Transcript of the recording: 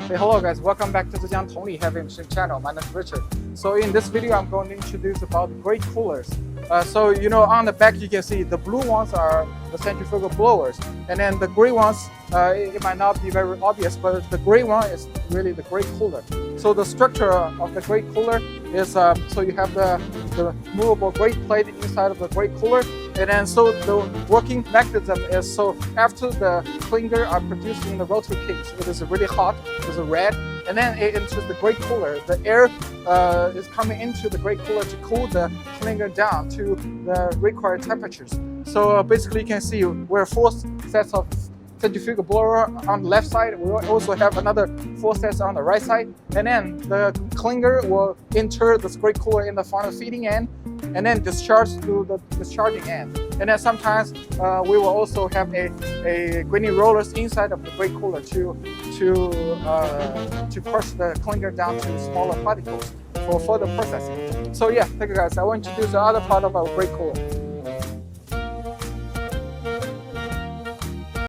Hey, hello guys, welcome back to Zhejiang Tongli Heavy Machine channel. My name is Richard. So in this video, I'm going to introduce about grate coolers. So on the back you can see the blue ones are the centrifugal blowers, and then the gray ones, it might not be very obvious, but the gray one is really the grate cooler. So the structure of the grate cooler is so you have the movable grate plate inside of the grate cooler, and then so the working mechanism is so after the clinker are produced in the rotary case, it is really hot, it's red, and then it enters the grate cooler. The air is coming into the grate cooler to cool the clinker down to the required temperatures. So basically you can see we're 4 sets of centrifugal blower on the left side. We also have another 4 sets on the right side, and then the clinker will enter the grate cooler in the final feeding end and then discharge to the discharging end. And then sometimes we will also have a graining rollers inside of the grate cooler to crush the clinker down to smaller particles for further processing. So yeah, thank you guys. I want to introduce the other part of our grate cooler.